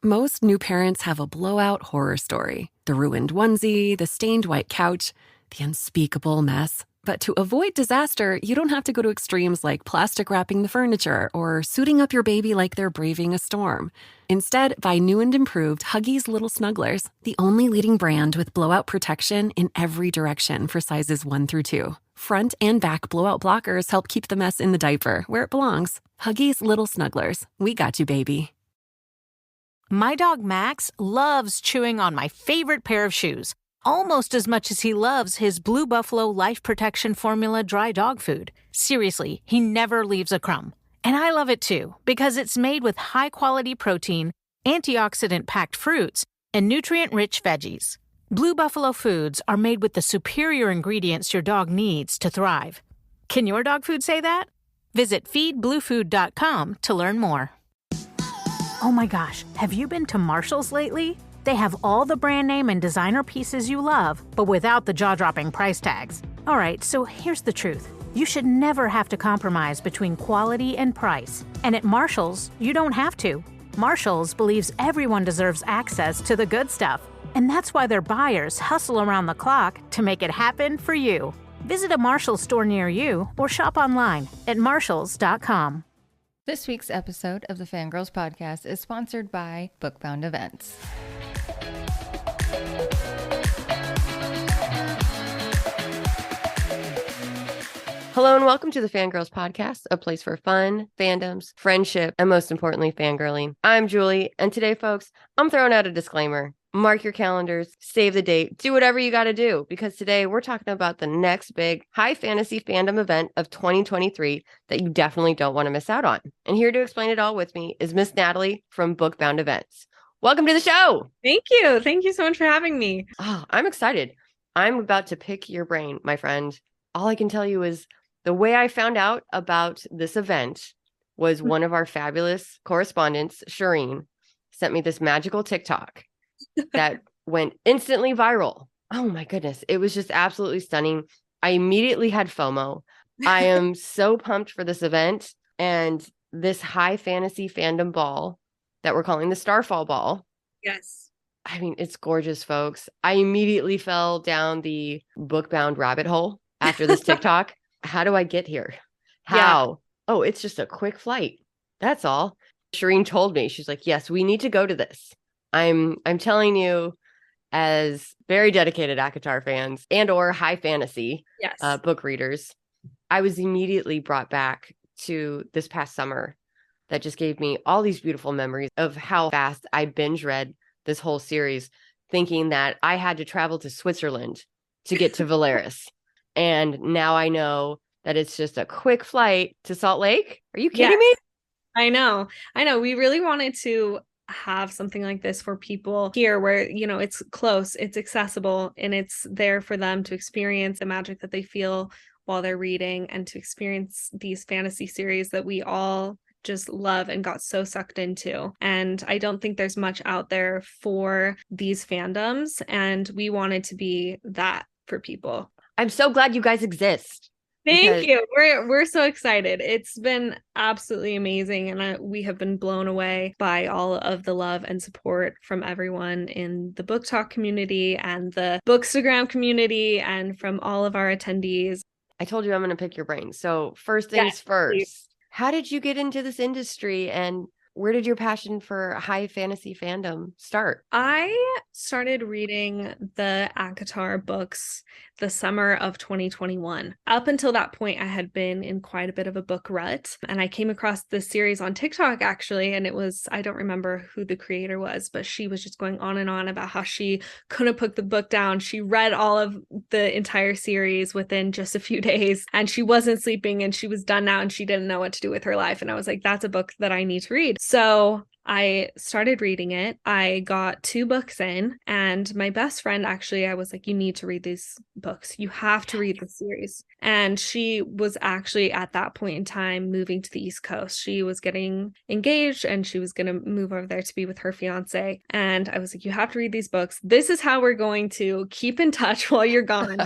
Most new parents have a blowout horror story. The ruined onesie, the stained white couch, the unspeakable mess. But to avoid disaster, you don't have to go to extremes like plastic wrapping the furniture or suiting up your baby like they're braving a storm. Instead, buy new and improved Huggies Little Snugglers, the only leading brand with blowout protection in every direction for sizes 1 through 2. Front and back blowout blockers help keep the mess in the diaper where it belongs. Huggies Little Snugglers. We got you, baby. My dog Max loves chewing on my favorite pair of shoes, almost as much as he loves his Blue Buffalo Life Protection Formula dry dog food. Seriously, he never leaves a crumb. And I love it too, because it's made with high-quality protein, antioxidant-packed fruits, and nutrient-rich veggies. Blue Buffalo foods are made with the superior ingredients your dog needs to thrive. Can your dog food say that? Visit feedbluefood.com to learn more. Oh my gosh, have you been to Marshall's lately? They have all the brand name and designer pieces you love, but without the jaw-dropping price tags. All right, so here's the truth. You should never have to compromise between quality and price. And at Marshall's, you don't have to. Marshall's believes everyone deserves access to the good stuff. And that's why their buyers hustle around the clock to make it happen for you. Visit a Marshall's store near you or shop online at marshalls.com. This week's episode of the Fangirls Podcast is sponsored by BookBound Events. Hello and welcome to the Fangirls Podcast, a place for fun, fandoms, friendship, and most importantly, fangirling. I'm Julie, and today, folks, I'm throwing out a disclaimer. Mark your calendars, save the date, do whatever you got to do, because today we're talking about the next big high fantasy fandom event of 2023 that you definitely don't want to miss out on. And here to explain it all with me is Miss Natalie from BookBound Events. Welcome to the show. Thank you. Thank you so much for having me. Oh, I'm excited. I'm about to pick your brain, my friend. All I can tell you is the way I found out about this event was one of our fabulous correspondents, Shireen, sent me this magical TikTok that went instantly viral. Oh my goodness. It was just absolutely stunning. I immediately had FOMO. I am so pumped for this event and this high fantasy fandom ball that we're calling the Starfall ball. Yes. I mean, it's gorgeous, folks. I immediately fell down the BookBound rabbit hole after this TikTok. How do I get here? How? Yeah. Oh, it's just a quick flight. That's all. Shireen told me, she's like, yes, we need to go to this. I'm telling you, as very dedicated ACOTAR fans and or high fantasy book readers, I was immediately brought back to this past summer that just gave me all these beautiful memories of how fast I binge read this whole series, thinking that I had to travel to Switzerland to get to Valeris. And now I know that it's just a quick flight to Salt Lake. Are you kidding me? I know. We really wanted to have something like this for people here where, you know, it's close, it's accessible, and it's there for them to experience the magic that they feel while they're reading and to experience these fantasy series that we all just love and got so sucked into. And I don't think there's much out there for these fandoms, and we wanted to be that for people. I'm so glad you guys exist. Thank you. We're so excited. It's been absolutely amazing, and we have been blown away by all of the love and support from everyone in the Book Talk community and the Bookstagram community and from all of our attendees. I told you I'm going to pick your brain. So first things first, please. How did you get into this industry and where did your passion for high fantasy fandom start? I started reading the ACOTAR books the summer of 2021. Up until that point, I had been in quite a bit of a book rut, and I came across this series on TikTok, actually, and it was, I don't remember who the creator was, but she was just going on and on about how she couldn't put the book down. She read all of the entire series within just a few days, and she wasn't sleeping, and she was done now, and she didn't know what to do with her life. And I was like, that's a book that I need to read. So I started reading it. I got 2 books in, and my best friend, actually, I was like, you need to read these books. You have to read the series. And she was actually at that point in time moving to the East Coast. She was getting engaged and she was going to move over there to be with her fiance. And I was like, you have to read these books. This is how we're going to keep in touch while you're gone.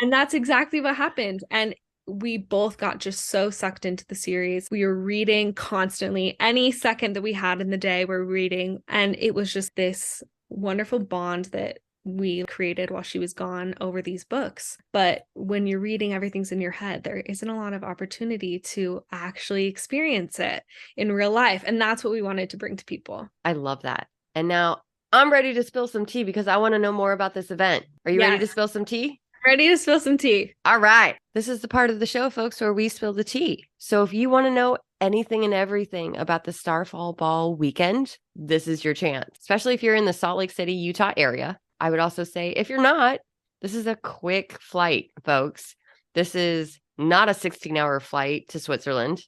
And that's exactly what happened. And we both got just so sucked into the series. We were reading constantly. Any second that we had in the day, we're reading. And it was just this wonderful bond that we created while she was gone over these books. But when you're reading, everything's in your head. There isn't a lot of opportunity to actually experience it in real life. And that's what we wanted to bring to people. I love that. And now I'm ready to spill some tea because I want to know more about this event. Are you ready to spill some tea? Ready to spill some tea. All right. This is the part of the show, folks, where we spill the tea. So if you want to know anything and everything about the Starfall Ball weekend, this is your chance, especially if you're in the Salt Lake City, Utah area. I would also say if you're not, this is a quick flight, folks. This is not a 16-hour flight to Switzerland.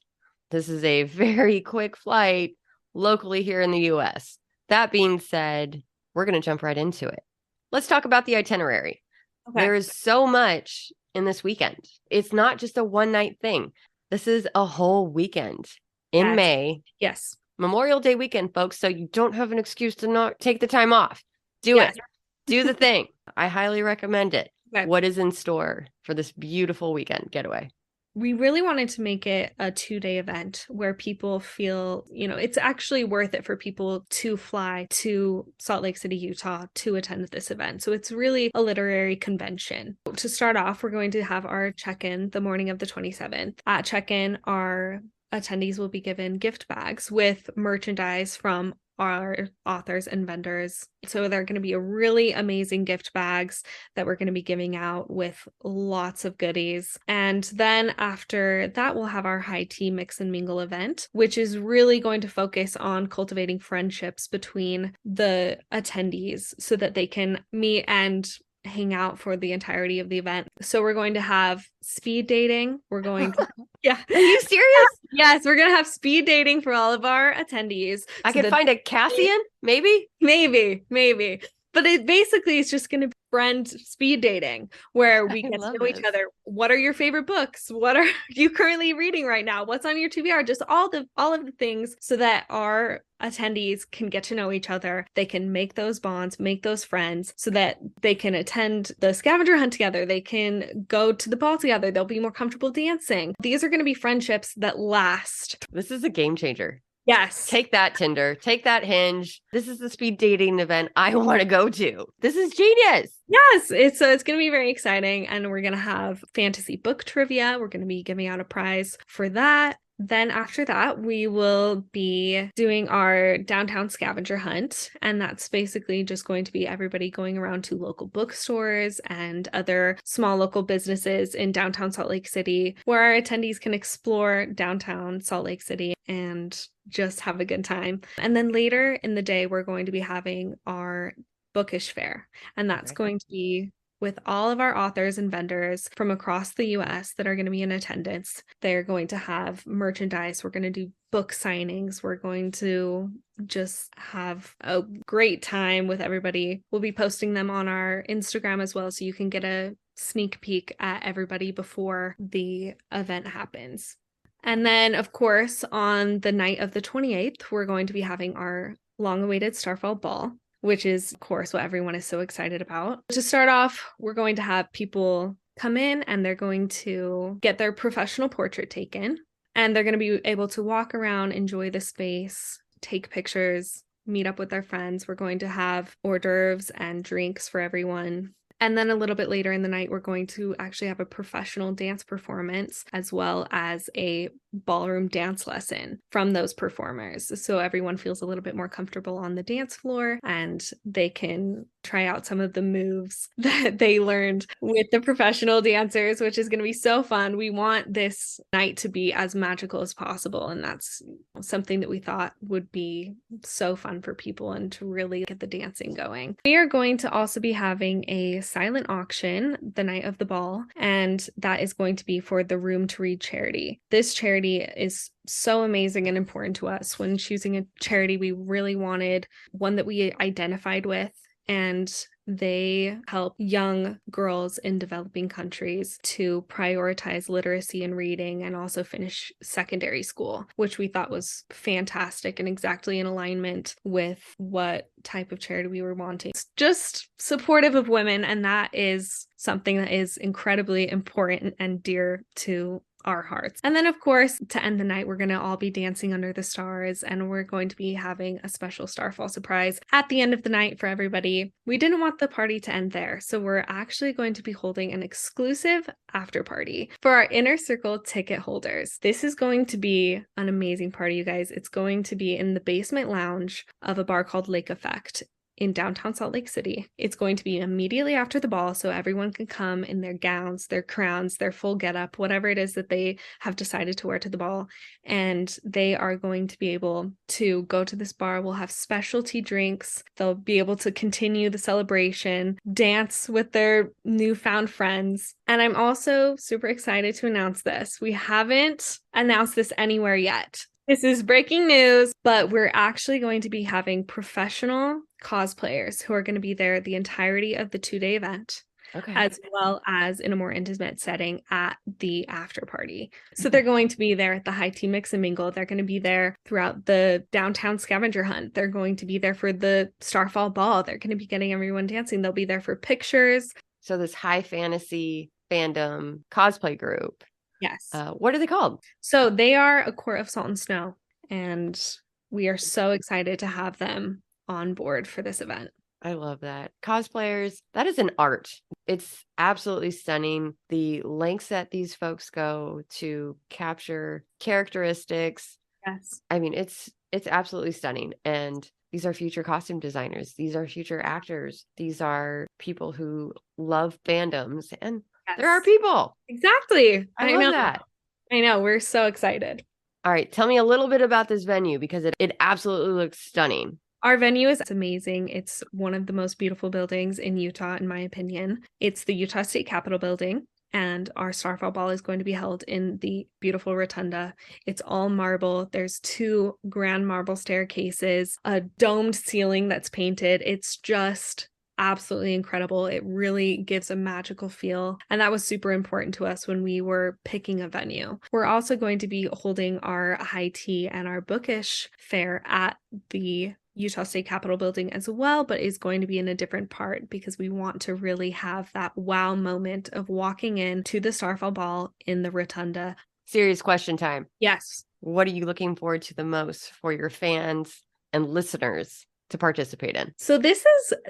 This is a very quick flight locally here in the US. That being said, we're going to jump right into it. Let's talk about the itinerary. Okay. There is so much in this weekend. It's not just a one-night thing. This is a whole weekend in May. Yes. Memorial Day weekend, folks, so you don't have an excuse to not take the time off. Do it. Do the thing. I highly recommend it. Okay. What is in store for this beautiful weekend getaway? We really wanted to make it a 2-day event where people feel, it's actually worth it for people to fly to Salt Lake City, Utah to attend this event. So it's really a literary convention. To start off, we're going to have our check-in the morning of the 27th. At check-in, our attendees will be given gift bags with merchandise from our authors and vendors. So they're going to be a really amazing gift bags that we're going to be giving out with lots of goodies. And then after that, we'll have our high tea mix and mingle event, which is really going to focus on cultivating friendships between the attendees so that they can meet and hang out for the entirety of the event. So we're going to have speed dating. We're going to, yeah. Are you serious? Yes, we're going to have speed dating for all of our attendees. I could find a Cassian, maybe? Maybe. But it basically is just going to be friend speed dating where we get to know each other. What are your favorite books? What are you currently reading right now? What's on your TBR? Just all of the things so that our attendees can get to know each other. They can make those bonds, make those friends so that they can attend the scavenger hunt together. They can go to the ball together. They'll be more comfortable dancing. These are going to be friendships that last. This is a game changer. Yes. Take that, Tinder. Take that, Hinge. This is the speed dating event I want to go to. This is genius. Yes, it's going to be very exciting. And we're going to have fantasy book trivia. We're going to be giving out a prize for that. Then after that, we will be doing our downtown scavenger hunt. And that's basically just going to be everybody going around to local bookstores and other small local businesses in downtown Salt Lake City, where our attendees can explore downtown Salt Lake City and just have a good time. And then later in the day, we're going to be having our bookish fair. And that's going to be with all of our authors and vendors from across the US that are going to be in attendance. They're going to have merchandise. We're going to do book signings. We're going to just have a great time with everybody. We'll be posting them on our Instagram as well, so you can get a sneak peek at everybody before the event happens. And then, of course, on the night of the 28th, we're going to be having our long-awaited Starfall Ball, which is, of course, what everyone is so excited about. To start off, we're going to have people come in and they're going to get their professional portrait taken. And they're going to be able to walk around, enjoy the space, take pictures, meet up with their friends. We're going to have hors d'oeuvres and drinks for everyone. And then a little bit later in the night, we're going to actually have a professional dance performance as well as a ballroom dance lesson from those performers. So everyone feels a little bit more comfortable on the dance floor and they can try out some of the moves that they learned with the professional dancers, which is going to be so fun. We want this night to be as magical as possible. And that's something that we thought would be so fun for people and to really get the dancing going. We are going to also be having a silent auction the night of the ball, and that is going to be for the Room to Read charity. This charity is so amazing and important to us. When choosing a charity, we really wanted one that we identified with and They help young girls in developing countries to prioritize literacy and reading and also finish secondary school, which we thought was fantastic and exactly in alignment with what type of charity we were wanting. It's just supportive of women, and that is something that is incredibly important and dear to our hearts. And then, of course, to end the night, we're going to all be dancing under the stars, and we're going to be having a special Starfall surprise at the end of the night for everybody. We didn't want the party to end there, so we're actually going to be holding an exclusive after party for our Inner Circle ticket holders. This is going to be an amazing party, you guys. It's going to be in the basement lounge of a bar called Lake Effect in downtown Salt Lake City. It's going to be immediately after the ball, so everyone can come in their gowns, their crowns, their full getup, whatever it is that they have decided to wear to the ball. And they are going to be able to go to this bar. We'll have specialty drinks. They'll be able to continue the celebration, dance with their newfound friends. And I'm also super excited to announce this. We haven't announced this anywhere yet. This is breaking news, but we're actually going to be having professional cosplayers who are going to be there the entirety of the 2-day event, as well as in a more intimate setting at the after party. So they're going to be there at the high tea mix and mingle. They're going to be there throughout the downtown scavenger hunt. They're going to be there for the Starfall ball. They're going to be getting everyone dancing. They'll be there for pictures. So this high fantasy fandom cosplay group. Yes. What are they called? So they are a Court of Salt and Snow, and we are so excited to have them on board for this event. I love that. Cosplayers, that is an art. It's absolutely stunning. The lengths that these folks go to capture characteristics. Yes. I mean, it's absolutely stunning. And these are future costume designers. These are future actors. These are people who love fandoms, and there are people. Exactly. I love know that. I know. We're so excited. All right. Tell me a little bit about this venue, because it absolutely looks stunning. Our venue is amazing. It's one of the most beautiful buildings in Utah, in my opinion. It's the Utah State Capitol building, and our Starfall ball is going to be held in the beautiful rotunda. It's all marble. There's 2 grand marble staircases, a domed ceiling that's painted. It's just absolutely incredible. It really gives a magical feel, and that was super important to us when we were picking a venue. We're also going to be holding our high tea and our bookish fair at the Utah State Capitol building as well, but is going to be in a different part because we want to really have that wow moment of walking in to the Starfall ball in the rotunda. Serious question time. Yes. What are you looking forward to the most for your fans and listeners to participate in? So this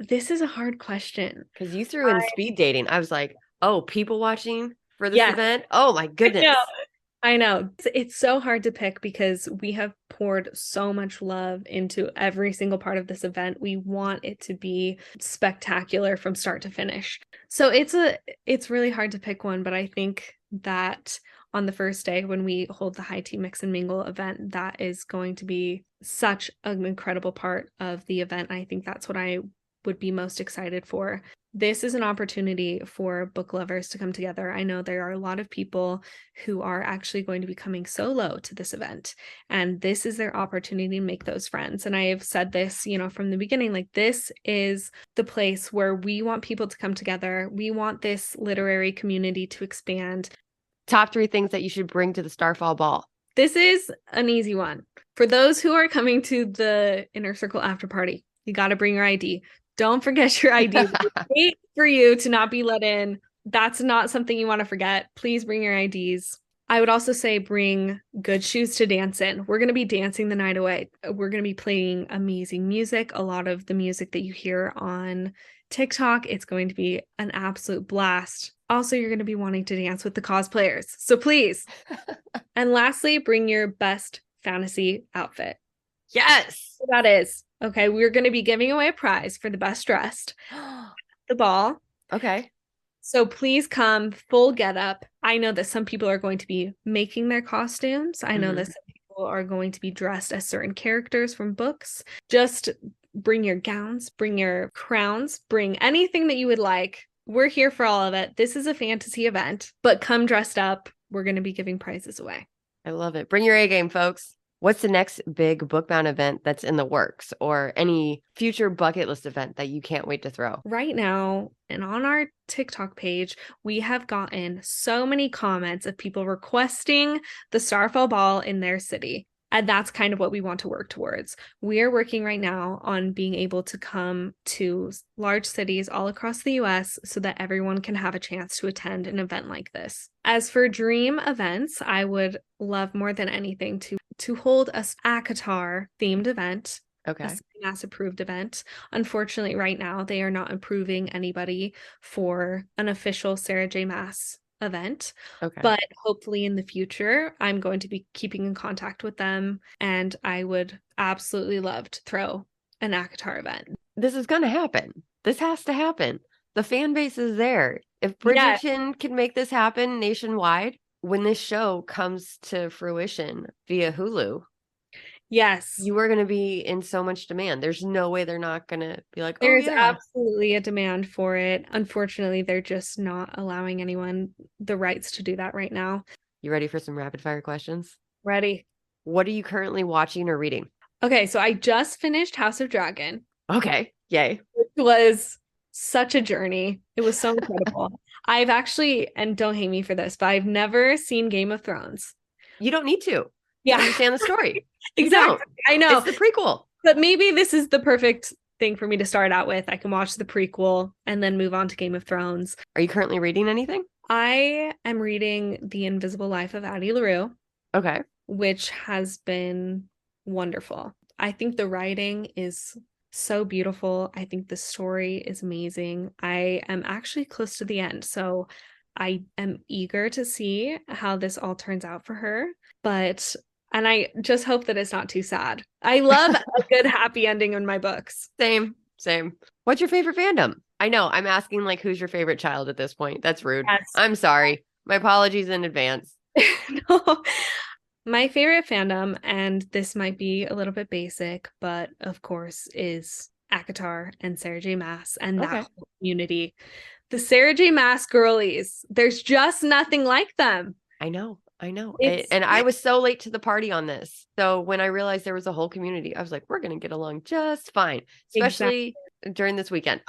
is a hard question, because you threw in speed dating. I was like, oh, people watching for this event? Oh my goodness. I know. It's so hard to pick because we have poured so much love into every single part of this event. We want it to be spectacular from start to finish. So it's really hard to pick one, but I think that on the first day when we hold the high tea mix and mingle event, that is going to be such an incredible part of the event. I think that's what I would be most excited for. This is an opportunity for book lovers to come together. I know there are a lot of people who are actually going to be coming solo to this event, and this is their opportunity to make those friends. And I have said this, from the beginning, like, this is the place where we want people to come together. We want this literary community to expand. Top 3 things that you should bring to the Starfall ball. This is an easy one. For those who are coming to the Inner Circle after party, you got to bring your ID. Don't forget your ID. Wait for you to not be let in. That's not something you want to forget. Please bring your IDs. I would also say bring good shoes to dance in. We're going to be dancing the night away. We're going to be playing amazing music. A lot of the music that you hear on TikTok, it's going to be an absolute blast. Also, you're going to be wanting to dance with the cosplayers. So please. And lastly, bring your best fantasy outfit. Yes. So that is. Okay, we're going to be giving away a prize for the best dressed at the ball. Okay. So please come full get up. I know that some people are going to be making their costumes. I know that some people are going to be dressed as certain characters from books. Just bring your gowns, bring your crowns, bring anything that you would like. We're here for all of it. This is a fantasy event, but come dressed up. We're going to be giving prizes away. I love it. Bring your A game, folks. What's the next big BookBound event that's in the works, or any future bucket list event that you can't wait to throw? Right now, and on our TikTok page, we have gotten so many comments of people requesting the Starfall Ball in their city. And that's kind of what we want to work towards. We are working right now on being able to come to large cities all across the US so that everyone can have a chance to attend an event like this. As for dream events, I would love more than anything to hold a ACOTAR themed event. Okay. A mass approved event. Unfortunately, right now, they are not approving anybody for an official Sarah J. Maas event. Okay. But hopefully in the future, I'm going to be keeping in contact with them, and I would absolutely love to throw an ACOTAR event. This is going to happen. This has to happen. The fan base is there. If Bridgerton can make this happen nationwide, when this show comes to fruition via Hulu, yes, you are going to be in so much demand. There's no way they're not going to be like, there's absolutely a demand for it. Unfortunately, they're just not allowing anyone the rights to do that right now. You ready for some rapid fire questions? Ready. What are you currently watching or reading? Okay, so I just finished House of Dragon. Okay, yay. It was such a journey. It was so incredible. I've actually, and don't hate me for this, but I've never seen Game of Thrones. You don't need to. Yeah. Understand the story. Exactly. I know. It's the prequel. But maybe this is the perfect thing for me to start out with. I can watch the prequel and then move on to Game of Thrones. Are you currently reading anything? I am reading The Invisible Life of Addie LaRue. Okay. Which has been wonderful. I think the writing is so beautiful. I think the story is amazing. I am actually close to the end, so I am eager to see how this all turns out for her. And I just hope that it's not too sad. I love a good happy ending in my books. Same. What's your favorite fandom? I know I'm asking like who's your favorite child at this point. That's rude. Yes. I'm sorry. My apologies in advance. No. My favorite fandom, and this might be a little bit basic, but of course, is ACOTAR and Sarah J. Maas and that whole community. The Sarah J. Maas girlies, there's just nothing like them. I know. And I was so late to the party on this. So when I realized there was a whole community, I was like, we're going to get along just fine, especially during this weekend.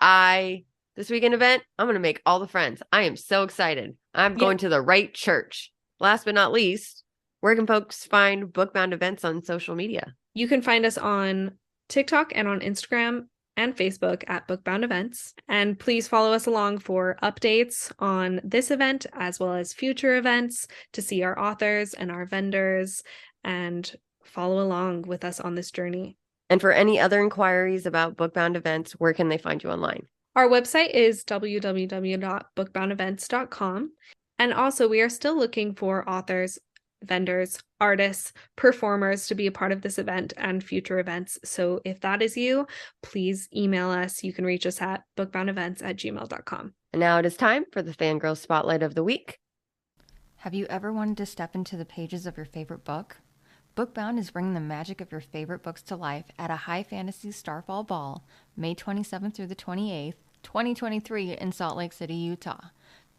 This weekend event, I'm going to make all the friends. I am so excited. I'm going to the right church. Last but not least, where can folks find BookBound events on social media? You can find us on TikTok and on Instagram and Facebook at BookBound Events. And please follow us along for updates on this event as well as future events, to see our authors and our vendors and follow along with us on this journey. And for any other inquiries about BookBound events, where can they find you online? Our website is www.bookboundevents.com. And also, we are still looking for authors, vendors, artists, performers to be a part of this event and future events. So if that is you, please email us. You can reach us at bookboundevents@gmail.com. And now it is time for the Fangirl Spotlight of the Week. Have you ever wanted to step into the pages of your favorite book? BookBound is bringing the magic of your favorite books to life at a high fantasy Starfall Ball, May 27th through the 28th, 2023 in Salt Lake City, Utah.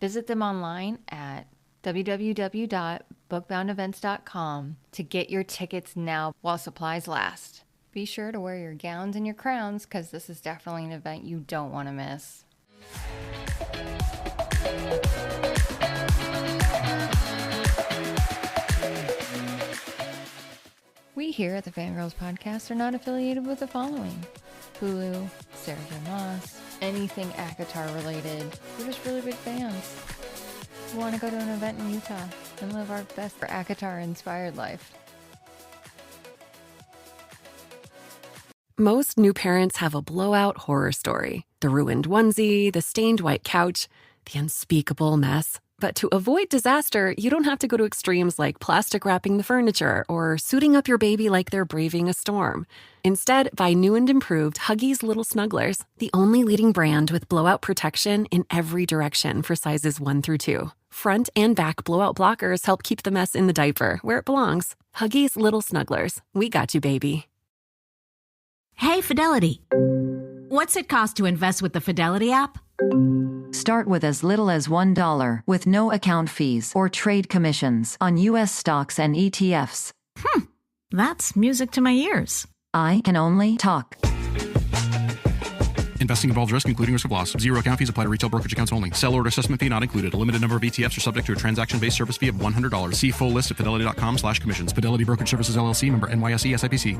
Visit them online at www.bookboundevents.com to get your tickets now while supplies last. Be sure to wear your gowns and your crowns, because this is definitely an event you don't want to miss. We here at the Fangirls Podcast are not affiliated with the following: Hulu, Sarah J. Maas, anything ACOTAR related. We're just really big fans. We want to go to an event in Utah and live our best ACOTAR-inspired life. Most new parents have a blowout horror story. The ruined onesie, the stained white couch, the unspeakable mess. But to avoid disaster, you don't have to go to extremes like plastic wrapping the furniture or suiting up your baby like they're braving a storm. Instead, buy new and improved Huggies Little Snugglers, the only leading brand with blowout protection in every direction for sizes 1 through 2. Front and back blowout blockers help keep the mess in the diaper where it belongs. Huggies Little Snugglers. We got you, baby. Hey, Fidelity. What's it cost to invest with the Fidelity app? Start with as little as $1 with no account fees or trade commissions on U.S. stocks and ETFs. That's music to my ears. I can only talk. Investing involves risk, including risk of loss. Zero account fees apply to retail brokerage accounts only. Sell order assessment fee not included. A limited number of ETFs are subject to a transaction-based service fee of $100. See full list at fidelity.com/commissions. Fidelity Brokerage Services, LLC, member NYSE, SIPC.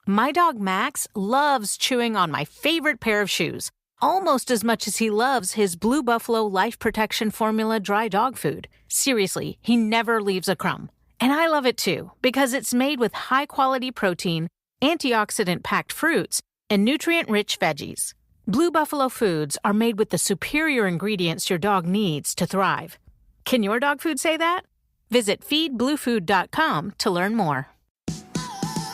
My dog Max loves chewing on my favorite pair of shoes, almost as much as he loves his Blue Buffalo Life Protection Formula dry dog food. Seriously, he never leaves a crumb. And I love it too, because it's made with high-quality protein, antioxidant-packed fruits, and nutrient-rich veggies. Blue Buffalo foods are made with the superior ingredients your dog needs to thrive. Can your dog food say that? Visit feedbluefood.com to learn more.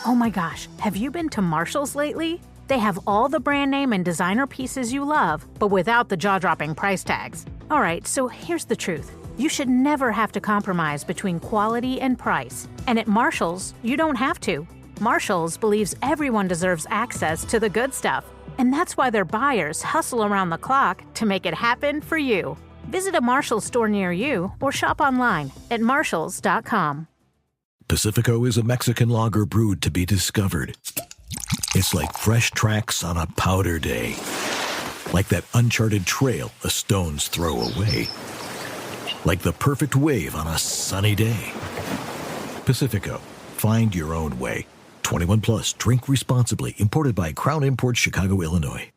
Oh my gosh, have you been to Marshall's lately? They have all the brand name and designer pieces you love, but without the jaw-dropping price tags. All right, so here's the truth. You should never have to compromise between quality and price. And at Marshall's, you don't have to. Marshall's believes everyone deserves access to the good stuff. And that's why their buyers hustle around the clock to make it happen for you. Visit a Marshall's store near you or shop online at marshalls.com. Pacifico is a Mexican lager brewed to be discovered. It's like fresh tracks on a powder day. Like that uncharted trail a stone's throw away. Like the perfect wave on a sunny day. Pacifico. Find your own way. 21 plus. Drink responsibly. Imported by Crown Imports, Chicago, Illinois.